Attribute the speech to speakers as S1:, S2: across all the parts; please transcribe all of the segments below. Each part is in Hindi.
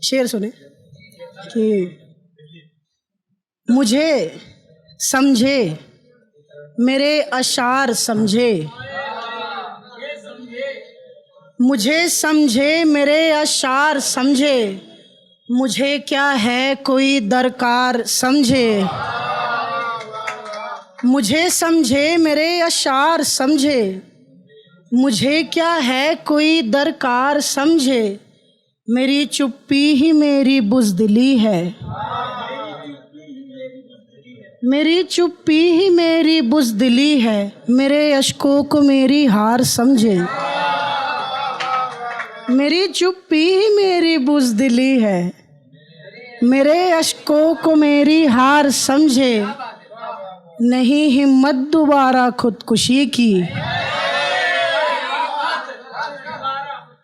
S1: शेर सुने कि मुझे समझे मेरे अशार समझे, मुझे समझे मेरे अशार समझे, मुझे क्या है कोई दरकार समझे। मुझे समझे मेरे अशार समझे, मुझे क्या है कोई दरकार समझे, मेरी चुप्पी ही मेरी बुज़दिली है, मेरी चुप्पी ही मेरी बुज़दिली है, मेरे अश्कों को मेरी हार समझे, मेरी चुप्पी ही मेरी बुज़दिली है, मेरे अश्कों को मेरी हार समझे, नहीं हिम्मत दोबारा खुदकुशी की,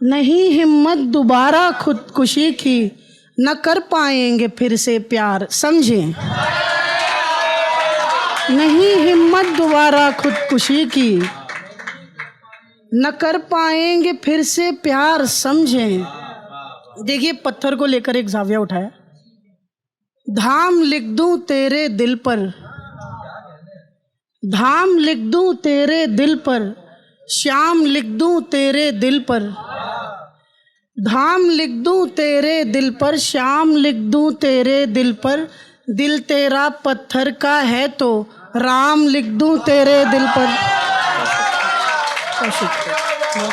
S1: नहीं हिम्मत दोबारा खुदकुशी की, न कर पाएंगे फिर से प्यार समझे। नहीं हिम्मत दोबारा खुदकुशी की, न कर पाएंगे फिर से प्यार समझें। देखिए पत्थर को लेकर एक जाविया उठाया, धाम लिख दूं तेरे दिल पर, धाम लिख दूं तेरे दिल पर, श्याम लिख दूं तेरे दिल पर, धाम लिख दूं तेरे दिल पर, श्याम लिख दूं तेरे दिल पर, दिल तेरा पत्थर का है तो राम लिख दूं तेरे दिल पर। बहुत शुक्रिया, बहुत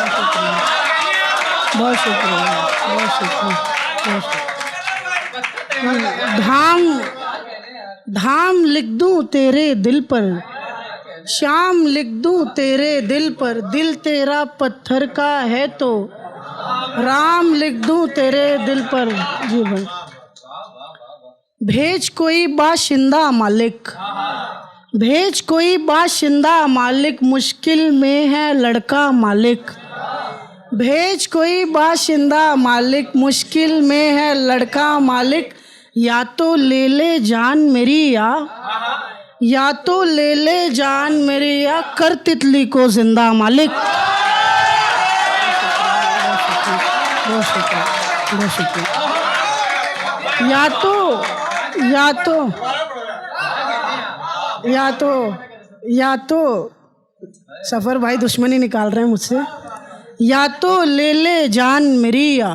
S1: शुक्रिया, बहुत शुक्रिया, बहुत शुक्रिया। धाम धाम लिख दूं तेरे दिल पर, श्याम लिख दूं तेरे दिल पर, दिल तेरा पत्थर का है तो राम लिख दूं तेरे दिल पर। जी भाई, भेज कोई बाशिंदा मालिक, भेज कोई बाशिंदा मालिक, मुश्किल में है लड़का मालिक, भेज कोई बाशिंदा मालिक, मुश्किल में है लड़का मालिक, या तो ले ले जान मेरी या तो ले ले जान मेरी, या कर तितली को जिंदा मालिक। बहुत शुक्रिया, बहुत शुक्रिया। या तो सफ़र भाई दुश्मनी निकाल रहे हैं मुझसे। या तो ले ले जान मेरी, या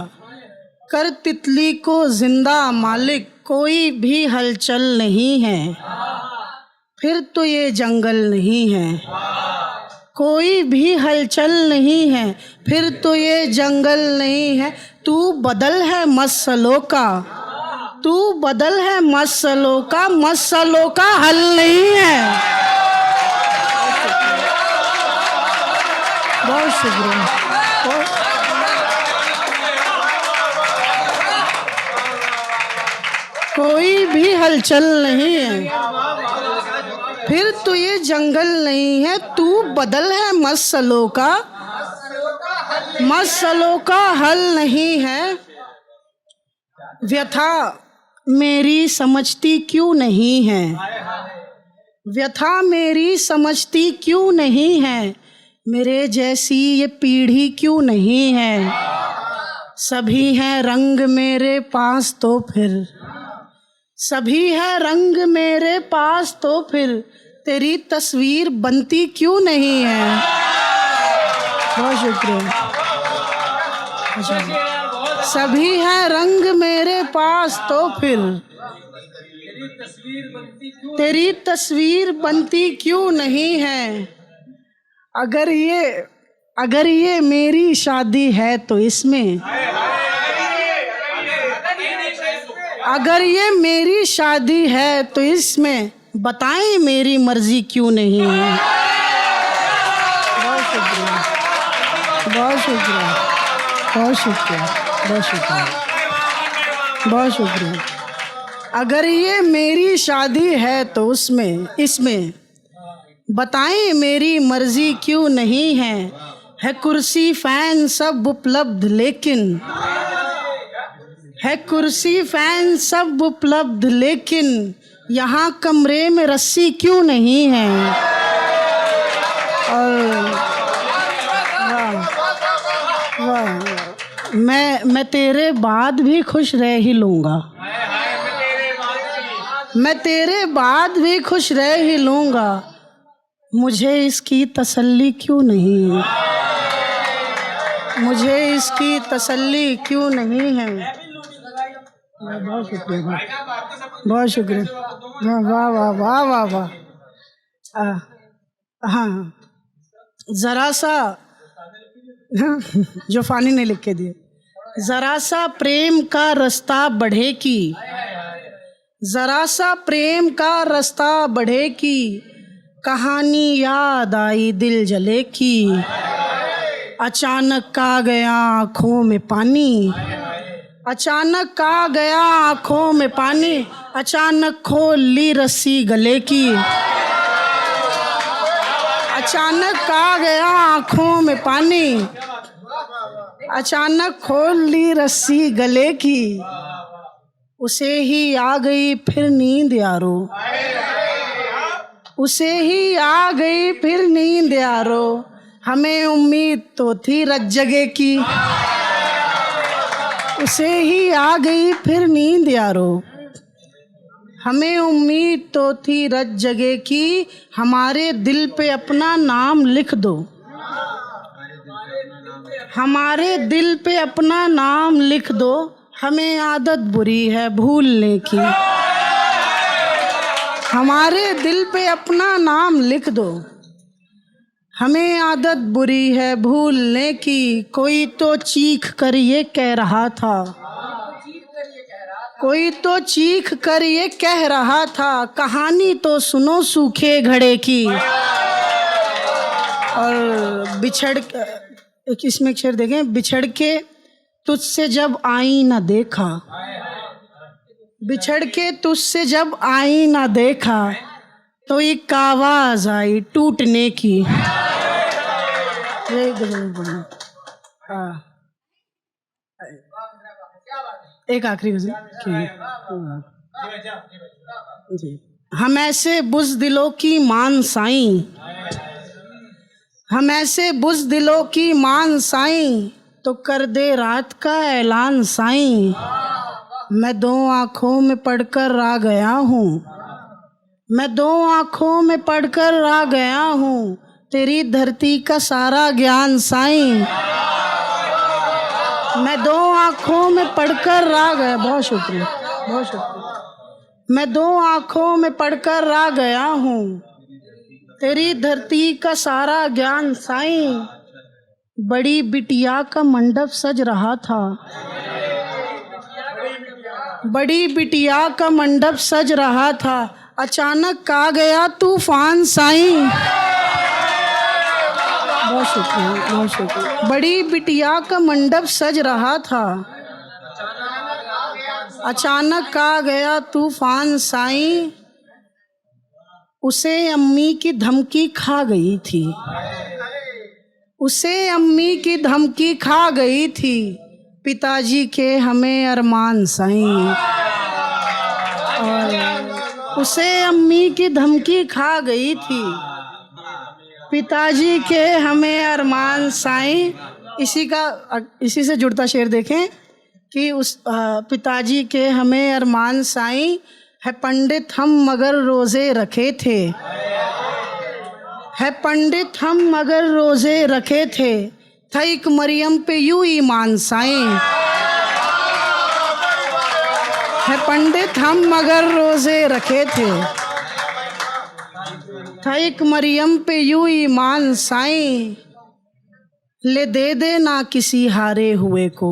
S1: कर तितली को जिंदा मालिक, कोई भी हलचल नहीं है फिर तो ये जंगल नहीं है, कोई भी हलचल नहीं है फिर तो ये जंगल नहीं है, तू बदल है मसलों का, तू बदल है मसलों का, मसलों का हल नहीं है। बहुत शुक्रिया। कोई भी हलचल नहीं है फिर तो ये जंगल नहीं है, तू बदल है मसलों का, मसलों का हल नहीं है। व्यथा मेरी समझती क्यों नहीं है, व्यथा मेरी समझती क्यों नहीं है, मेरे जैसी ये पीढ़ी क्यों नहीं है, सभी हैं रंग मेरे पास तो फिर, सभी है रंग मेरे पास तो फिर, तेरी तस्वीर बनती क्यों नहीं है। बहुत शुक्रिया। सभी है रंग मेरे पास तो फिर, तेरी तस्वीर बनती क्यों नहीं है। अगर ये मेरी शादी है तो इसमें, अगर ये मेरी शादी है तो इसमें बताएं मेरी मर्जी क्यों नहीं है। बहुत शुक्रिया, बहुत शुक्रिया, बहुत शुक्रिया, बहुत शुक्रिया, बहुत शुक्रिया। अगर ये मेरी शादी है तो उसमें इसमें बताएं मेरी मर्जी क्यों नहीं है कुर्सी फैन सब उपलब्ध लेकिन, है कुर्सी फैन सब उपलब्ध लेकिन, यहाँ कमरे में रस्सी क्यों नहीं है। और वाह वाह मैं तेरे बाद भी खुश रह ही लूँगा, मैं तेरे बाद भी खुश रह ही लूँगा, मुझे इसकी तसल्ली क्यों नहीं है, मुझे इसकी तसल्ली क्यों नहीं है। बहुत शुक्रिया, बहुत शुक्रिया, वाह वाह वाह वाह वाह। हाँ, ज़रा सा जो फ़ानी ने लिख के दिए, ज़रा सा प्रेम का रास्ता बढ़े की, ज़रा सा प्रेम का रास्ता बढ़े की, कहानी याद आई दिल जले की, अचानक आ गया आँखों में पानी, अचानक आ गया आँखों में पानी, अचानक खोल ली रस्सी गले की, अचानक आ गया आँखों में पानी, अचानक खोल ली रस्सी गले की, उसे ही आ गई फिर नींद यारो, उसे ही आ गई फिर नींद यारो, हमें उम्मीद तो थी रज जगे की, उसे ही आ गई फिर नींद यारो, हमें उम्मीद तो थी रज जगे की, हमारे दिल पे अपना नाम लिख दो, हमारे दिल पे अपना नाम लिख दो, हमें आदत बुरी है भूलने की, हमारे दिल पे अपना नाम लिख दो, हमें आदत बुरी है भूलने की, कोई तो चीख कर ये कह रहा था, कोई तो चीख कर ये कह रहा था, कहानी तो सुनो सूखे घड़े की। और बिछड़, एक इसमें शेर देखें, बिछड़ के तुझसे जब आई ना देखा, बिछड़ के तुझसे जब आई ना देखा, तो एक आवाज आई टूटने की। हाँ, एक आखिरी जी, हम ऐसे बुज़दिलों की मान साईं, हम ऐसे बुज़दिलों की मान साईं, तो कर दे रात का ऐलान साईं, मैं दो आँखों में पढ़कर आ गया हूँ, मैं दो आँखों में पढ़कर आ गया हूँ, तेरी धरती का सारा ज्ञान साईं, मैं दो आँखों में पढ़कर आ गया। बहुत शुक्रिया, बहुत शुक्रिया। मैं दो आँखों में पढ़कर आ गया हूँ, तेरी धरती का सारा ज्ञान साईं, बड़ी बिटिया का मंडप सज रहा था, बड़ी बिटिया का मंडप सज रहा था, अचानक आ गया तूफान साईं। बहुत शुक्रिया, बहुत शुक्रिया। बड़ी बिटिया का मंडप सज रहा था, अचानक आ गया तूफान साईं, उसे अम्मी की धमकी खा गई थी, उसे अम्मी की धमकी खा गई थी, पिताजी के हमें अरमान साईं, और उसे अम्मी की धमकी खा गई थी, पिताजी के हमें अरमान साईं। इसी से जुड़ता शेर देखें कि उस पिताजी के हमें अरमान साईं, है पंडित हम मगर रोज़े रखे थे, है पंडित हम मगर रोज़े रखे थे, था एक मरियम पे यूं ईमान साईं, है पंडित हम मगर रोज़े रखे थे, था एक मरियम पे यूं ईमान साईं, ले दे दे ना किसी हारे हुए को,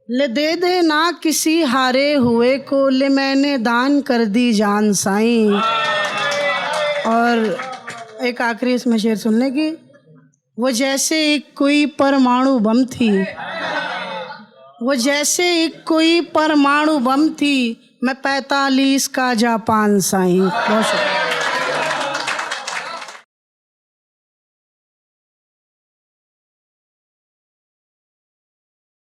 S1: ले दे दे ना किसी हारे हुए को, ले मैंने दान कर दी जान साईं। और एक आखिरी इसमें शेर सुनने की, वो जैसे एक कोई परमाणु बम थी, वो जैसे एक कोई परमाणु बम थी, मैं 45 का जापान साईं। बहुत शुक्रिया।